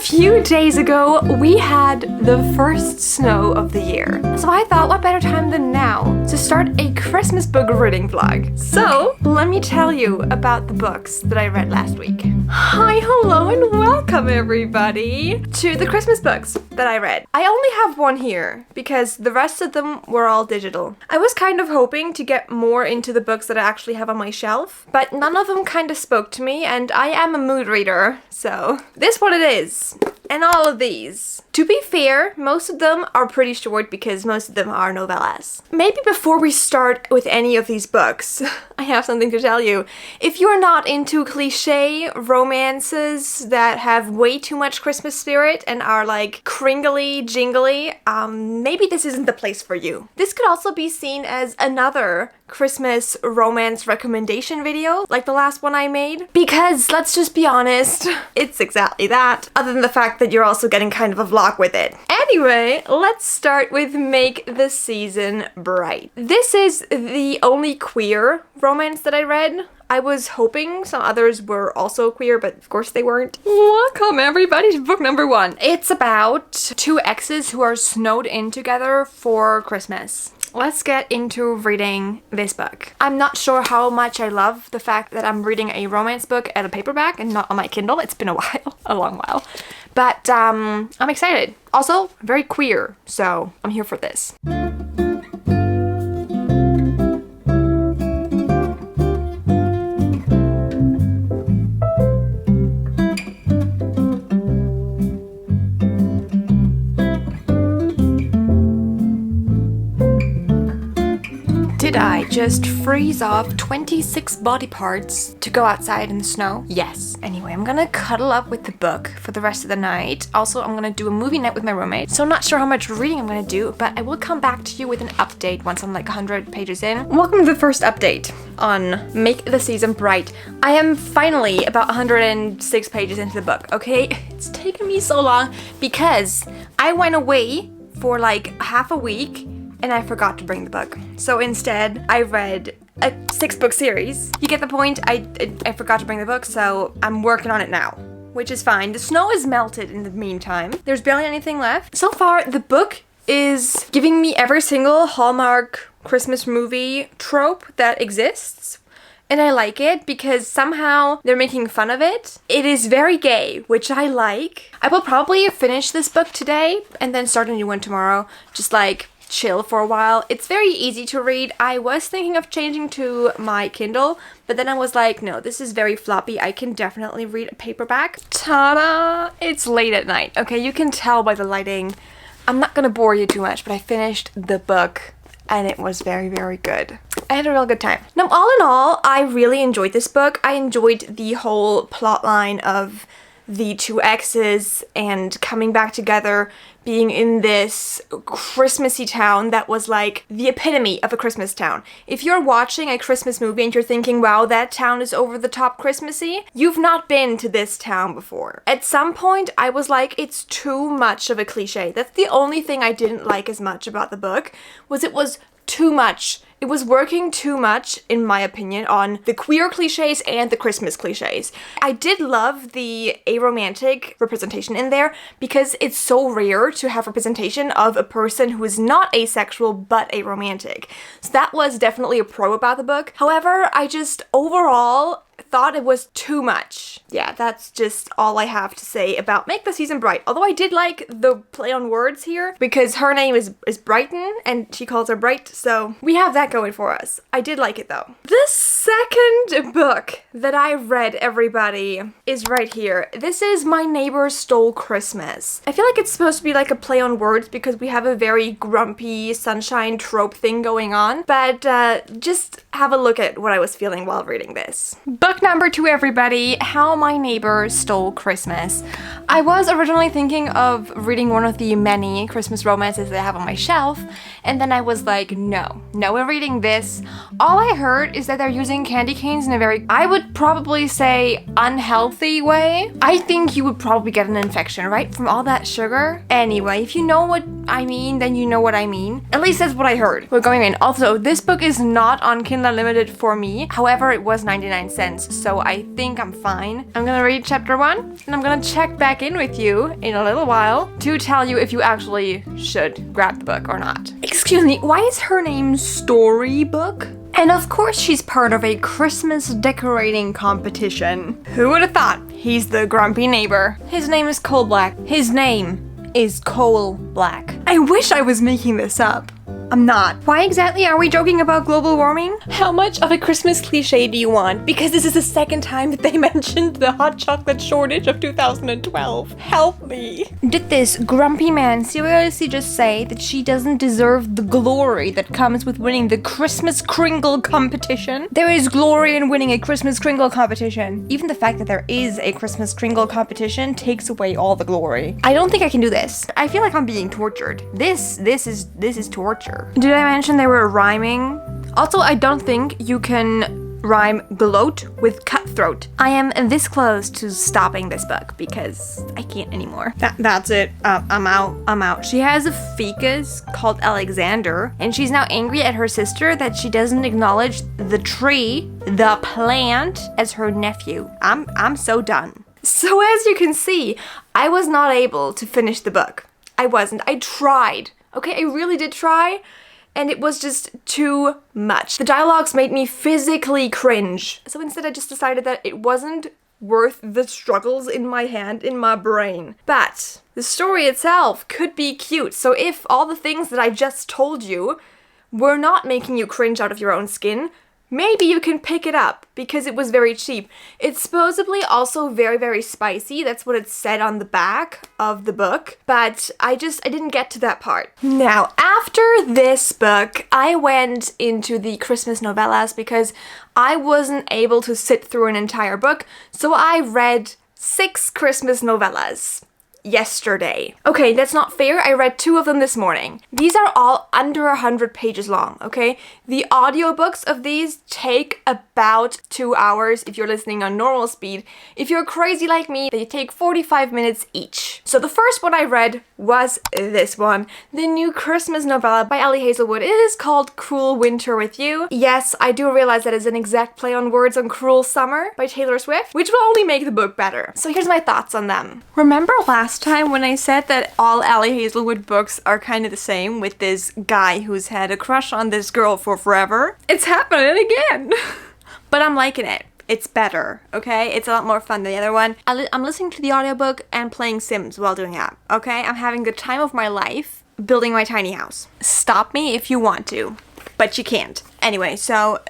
few days ago, we had the first snow of the year. So I thought, what better time than now to start a Christmas book reading vlog. So let me tell you about the books that I read last week. Hi, hello, and welcome everybody to the Christmas books that I read. I only have one here because the rest of them were all digital. I was kind of hoping to get more into the books that I actually have on my shelf, but none of them kind of spoke to me, and I am a mood reader, so this one it is. And all of these. To be fair, most of them are pretty short because most of them are novellas. Maybe before we start with any of these books, I have something to tell you. If you're not into cliche romances that have way too much Christmas spirit and are like cringly, jingly, maybe this isn't the place for you. This could also be seen as another Christmas romance recommendation video, like the last one I made, because let's just be honest, it's exactly that, other than the fact that you're also getting kind of a vlog with it. Anyway, let's start with Make the Season Bright. This is the only queer romance that I read. I was hoping some others were also queer, but of course they weren't. Welcome everybody to book number 1. It's about two exes who are snowed in together for Christmas. Let's get into reading this book. I'm not sure how much I love the fact that I'm reading a romance book at a paperback and not on my Kindle. It's been a while, a long while. But I'm excited. Also, very queer, so I'm here for this. Did I just freeze off 26 body parts to go outside in the snow? Yes. Anyway, I'm gonna cuddle up with the book for the rest of the night. Also, I'm gonna do a movie night with my roommate. So I'm not sure how much reading I'm gonna do, but I will come back to you with an update once I'm like 100 pages in. Welcome to the first update on Make the Season Bright. I am finally about 106 pages into the book, okay? It's taken me so long because I went away for like half a week and I forgot to bring the book. So instead, I read a 6-book series. You get the point? I forgot to bring the book, so I'm working on it now, which is fine. The snow is melted in the meantime. There's barely anything left. So far, the book is giving me every single Hallmark Christmas movie trope that exists. And I like it because somehow they're making fun of it. It is very gay, which I like. I will probably finish this book today and then start a new one tomorrow. Just like chill for a while. It's very easy to read. I was thinking of changing to my Kindle, but then I was like, no, this is very floppy. I can definitely read a paperback. Ta-da! It's late at night. Okay, you can tell by the lighting. I'm not gonna bore you too much, but I finished the book and it was very, very good. I had a real good time. Now, all in all, I really enjoyed this book. I enjoyed the whole plot line of the two exes and coming back together, being in this Christmassy town that was like the epitome of a Christmas town. If you're watching a Christmas movie and you're thinking, wow, that town is over the top Christmassy, you've not been to this town before. At some point, I was like, it's too much of a cliche. That's the only thing I didn't like as much about the book, was it was too much. It was working too much, in my opinion, on the queer cliches and the Christmas cliches. I did love the aromantic representation in there because it's so rare to have representation of a person who is not asexual but aromantic. So that was definitely a pro about the book. However, I just overall thought it was too much. Yeah, that's just all I have to say about Make the Season Bright. Although I did like the play on words here because her name is Brighton and she calls her Bright, so we have that going for us. I did like it though. The second book that I read, everybody, is right here. This is My Neighbor Stole Christmas. I feel like it's supposed to be like a play on words because we have a very grumpy sunshine trope thing going on, but just have a look at what I was feeling while reading this. Book number 2, everybody, How My Neighbor Stole Christmas. I was originally thinking of reading one of the many Christmas romances that I have on my shelf, and then I was like, no, we're reading this. All I heard is that they're using candy canes in a very, I would probably say, unhealthy way. I think you would probably get an infection, right? From all that sugar. Anyway, if you know what I mean, then you know what I mean. At least that's what I heard. We're going in. Also, this book is not on Kindle Unlimited for me. However, it was 99 cents. intense, so I think I'm fine. I'm gonna read chapter 1, and I'm gonna check back in with you in a little while to tell you if you actually should grab the book or not. Excuse me, why is her name Storybook? And of course she's part of a Christmas decorating competition. Who would have thought? He's the grumpy neighbor. His name is Coal Black. His name is Coal Black. I wish I was making this up. I'm not. Why exactly are we joking about global warming? How much of a Christmas cliche do you want? Because this is the second time that they mentioned the hot chocolate shortage of 2012. Help me. Did this grumpy man seriously just say that she doesn't deserve the glory that comes with winning the Christmas Kringle competition? There is glory in winning a Christmas Kringle competition. Even the fact that there is a Christmas Kringle competition takes away all the glory. I don't think I can do this. I feel like I'm being tortured. This is torture. Did I mention they were rhyming? Also, I don't think you can rhyme gloat with cutthroat. I am this close to stopping this book because I can't anymore. That's it. I'm out. She has a ficus called Alexander, and she's now angry at her sister that she doesn't acknowledge the tree, the plant, as her nephew. I'm so done. So as you can see, I was not able to finish the book. I wasn't. I tried. Okay, I really did try, and it was just too much. The dialogues made me physically cringe. So instead I just decided that it wasn't worth the struggles in my hand, in my brain. But the story itself could be cute. So if all the things that I just told you were not making you cringe out of your own skin, maybe you can pick it up because it was very cheap. It's supposedly also very, very spicy. That's what it said on the back of the book. But I didn't get to that part. Now, after this book, I went into the Christmas novellas because I wasn't able to sit through an entire book. So I read 6 Christmas novellas yesterday. Okay, that's not fair. I read 2 of them this morning. These are all under 100 pages long, okay? The audiobooks of these take about 2 hours if you're listening on normal speed. If you're crazy like me, they take 45 minutes each. So the first one I read was this one, the new Christmas novella by Ali Hazelwood. It is called Cruel Winter with You. Yes, I do realize that is an exact play on words on Cruel Summer by Taylor Swift, which will only make the book better. So here's my thoughts on them. Remember last time when I said that all Ali Hazelwood books are kind of the same, with this guy who's had a crush on this girl for forever? It's happening again. But I'm liking it. It's better, okay? It's a lot more fun than the other one. I'm listening to the audiobook and playing Sims while doing that, okay? I'm having the time of my life building my tiny house. Stop me if you want to, but you can't. Anyway, so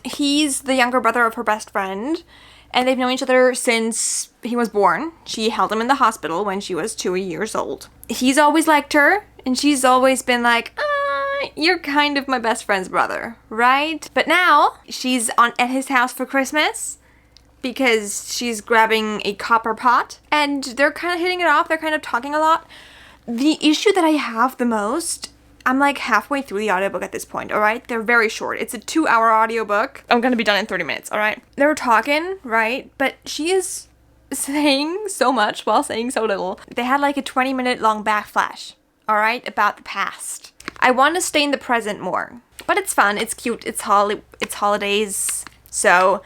he's the younger brother of her best friend, and they've known each other since he was born. She held him in the hospital when she was 2 years old. He's always liked her, and she's always been like, you're kind of my best friend's brother, right? But now she's at his house for Christmas because she's grabbing a copper pot, and they're kind of hitting it off. They're kind of talking a lot. The issue that I have the most, I'm like halfway through the audiobook at this point, all right? They're very short. It's a 2-hour audiobook. I'm gonna be done in 30 minutes, all right? They're talking, right? But she is saying so much while saying so little. They had like a 20-minute long backflash, all right, about the past. I want to stay in the present more, but it's fun, it's cute, it's holidays, so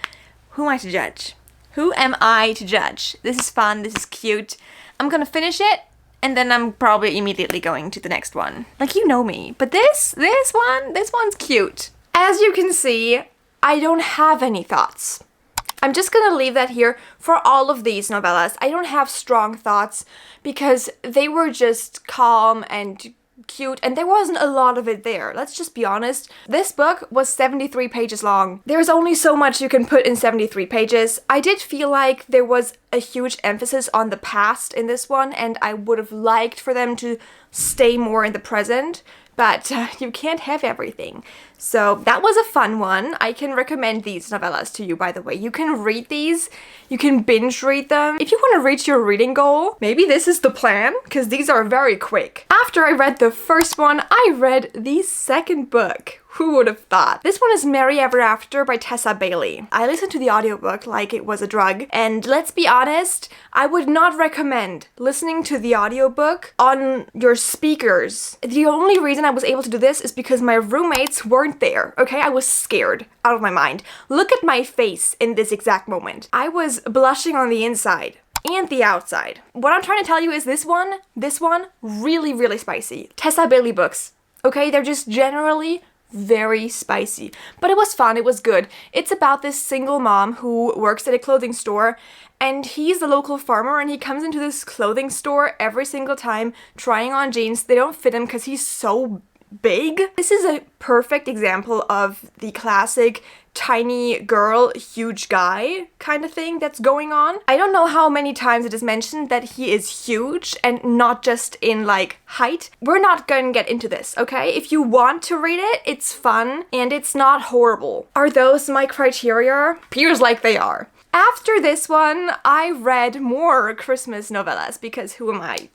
who am I to judge? Who am I to judge? This is fun, this is cute. I'm gonna finish it, and then I'm probably immediately going to the next one. Like, you know me, but this one's cute. As you can see, I don't have any thoughts. I'm just gonna leave that here for all of these novellas. I don't have strong thoughts because they were just calm and cute, and there wasn't a lot of it there. Let's just be honest. This book was 73 pages long. There's only so much you can put in 73 pages. I did feel like there was a huge emphasis on the past in this one, and I would have liked for them to stay more in the present, but you can't have everything. So that was a fun one. I can recommend these novellas to you, by the way. You can read these. You can binge read them. If you want to reach your reading goal, maybe this is the plan, because these are very quick. After I read the first one, I read the second book. Who would have thought? This one is Merry Ever After by Tessa Bailey. I listened to the audiobook like it was a drug, and let's be honest, I would not recommend listening to the audiobook on your speakers. The only reason I was able to do this is because my roommates weren't there, okay? I was scared out of my mind. Look at my face in this exact moment. I was blushing on the inside and the outside. What I'm trying to tell you is this one, really, really spicy. Tessa Bailey books, okay? They're just generally very spicy, but it was fun, it was good. It's about this single mom who works at a clothing store, and he's a local farmer, and he comes into this clothing store every single time trying on jeans. They don't fit him because he's so big. This is a perfect example of the classic tiny girl, huge guy kind of thing that's going on. I don't know how many times it is mentioned that he is huge and not just in like height. We're not going to get into this, okay? If you want to read it, it's fun and it's not horrible. Are those my criteria? Appears like they are. After this one, I read more Christmas novellas because who am I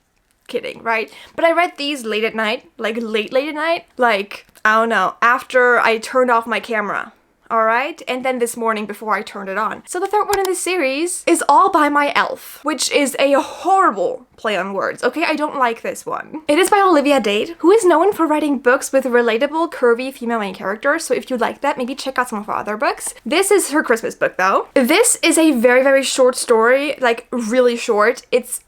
kidding, right? But I read these late at night, like late at night, like, I don't know, after I turned off my camera. Alright? And then this morning before I turned it on. So the third one in this series is All by My Elf, which is a horrible play on words, okay? I don't like this one. It is by Olivia Dade, who is known for writing books with relatable, curvy female main characters, so if you like that, maybe check out some of her other books. This is her Christmas book, though. This is a very, very short story, like really short. It's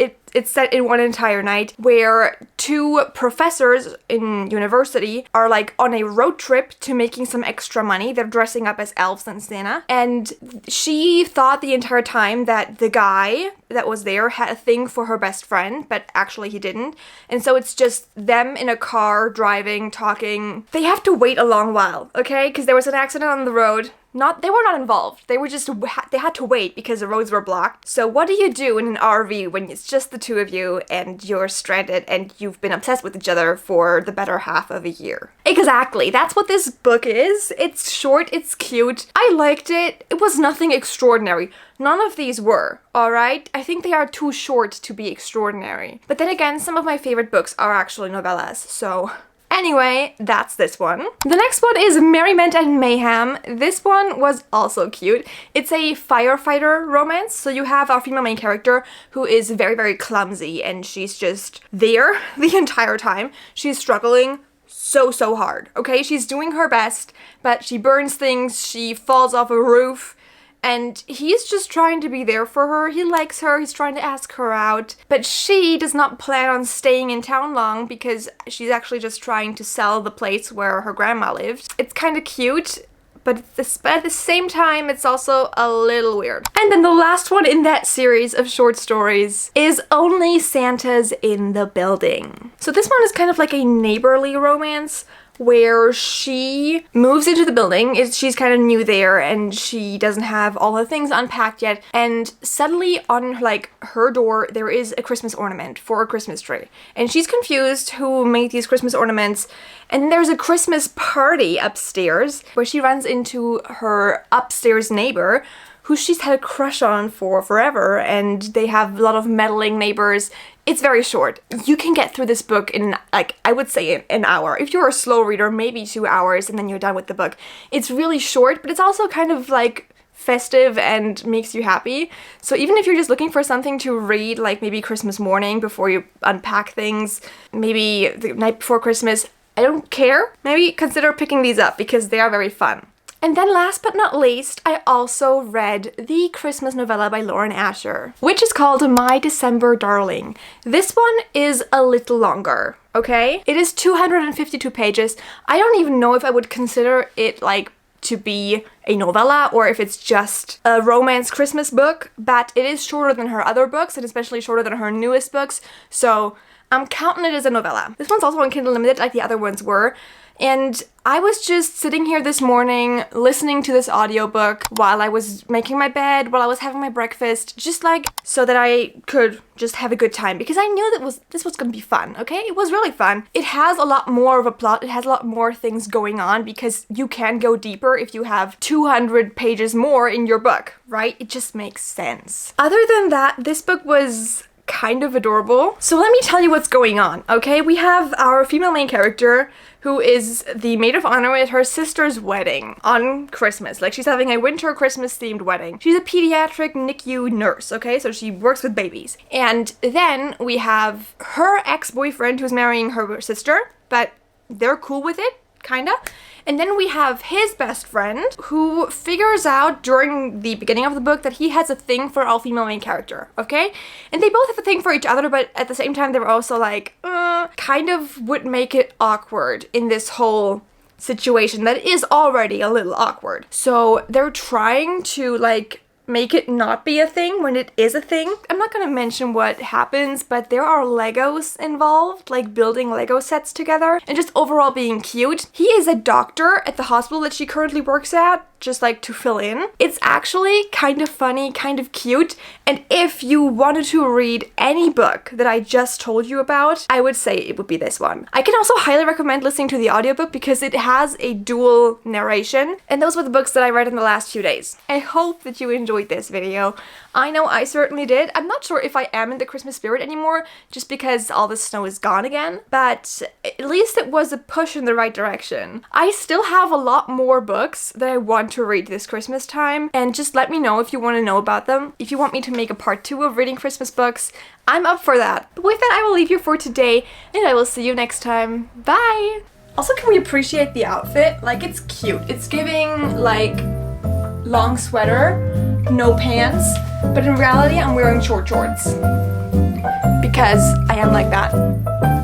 set in one entire night where two professors in university are like on a road trip to making some extra money. They're dressing up as elves and Santa. And she thought the entire time that the guy that was there had a thing for her best friend, but actually he didn't. And so it's just them in a car driving, talking. They have to wait a long while, okay? Because there was an accident on the road. They were not involved. They had to wait because the roads were blocked. So what do you do in an RV when it's just the two of you and you're stranded and you've been obsessed with each other for the better half of a year? Exactly. That's what this book is. It's short. It's cute. I liked it. It was nothing extraordinary. None of these were, alright? I think they are too short to be extraordinary. But then again, some of my favorite books are actually novellas, so anyway, that's this one. The next one is Merriment and Mayhem. This one was also cute. It's a firefighter romance. So you have our female main character who is very, very clumsy and she's just there the entire time. She's struggling so hard, okay? She's doing her best, but she burns things, she falls off a roof, and he's just trying to be there for her. He likes her, he's trying to ask her out, but she does not plan on staying in town long because she's actually just trying to sell the place where her grandma lived. It's kind of cute, but at the same time, it's also a little weird. And then the last one in that series of short stories is Only Santa's in the Building. So this one is kind of like a neighborly romance where she moves into the building. She's kind of new there and she doesn't have all her things unpacked yet, and suddenly on like her door there is a Christmas ornament for a Christmas tree, and she's confused who made these Christmas ornaments. And then there's a Christmas party upstairs where she runs into her upstairs neighbor who she's had a crush on for forever, and they have a lot of meddling neighbors. It's very short. You can get through this book in, like, I would say an hour. If you're a slow reader, maybe 2 hours, and then you're done with the book. It's really short, but it's also kind of, like, festive and makes you happy. So even if you're just looking for something to read, like maybe Christmas morning before you unpack things, maybe the night before Christmas, I don't care. Maybe consider picking these up because they are very fun. And then last but not least, I also read the Christmas novella by Lauren Asher, which is called My December Darling. This one is a little longer, okay? It is 252 pages. I don't even know if I would consider it like to be a novella or if it's just a romance Christmas book, but it is shorter than her other books and especially shorter than her newest books, so I'm counting it as a novella. This one's also on Kindle Unlimited like the other ones were. And I was just sitting here this morning listening to this audiobook while I was making my bed, while I was having my breakfast, just like so that I could just have a good time because I knew that this was gonna be fun, okay? It was really fun. It has a lot more of a plot, it has a lot more things going on because you can go deeper if you have 200 pages more in your book, right? It just makes sense. Other than that, this book was kind of adorable. So let me tell you what's going on, okay? We have our female main character who is the maid of honor at her sister's wedding on Christmas. Like, she's having a winter Christmas themed wedding. She's a pediatric NICU nurse, okay? So she works with babies. And then we have her ex-boyfriend who's marrying her sister, but they're cool with it, kinda. And then we have his best friend who figures out during the beginning of the book that he has a thing for our female main character, okay? And they both have a thing for each other, but at the same time they're also like, kind of would make it awkward in this whole situation that is already a little awkward. So they're trying to like make it not be a thing when it is a thing. I'm not gonna mention what happens, but there are Legos involved, like building Lego sets together and just overall being cute. He is a doctor at the hospital that she currently works at, just like to fill in. It's actually kind of funny, kind of cute, and if you wanted to read any book that I just told you about, I would say it would be this one. I can also highly recommend listening to the audiobook because it has a dual narration, and those were the books that I read in the last few days. I hope that you enjoyed this video. I know I certainly did. I'm not sure if I am in the Christmas spirit anymore, just because all the snow is gone again, but at least it was a push in the right direction. I still have a lot more books that I want to read this Christmas time, and just let me know if you want to know about them. If you want me to make a part 2 of reading Christmas books, I'm up for that. But with that, I will leave you for today, and I will see you next time. Bye! Also, can we appreciate the outfit? Like, it's cute. It's giving, like, long sweater, no pants, but in reality, I'm wearing short shorts. Because I am like that.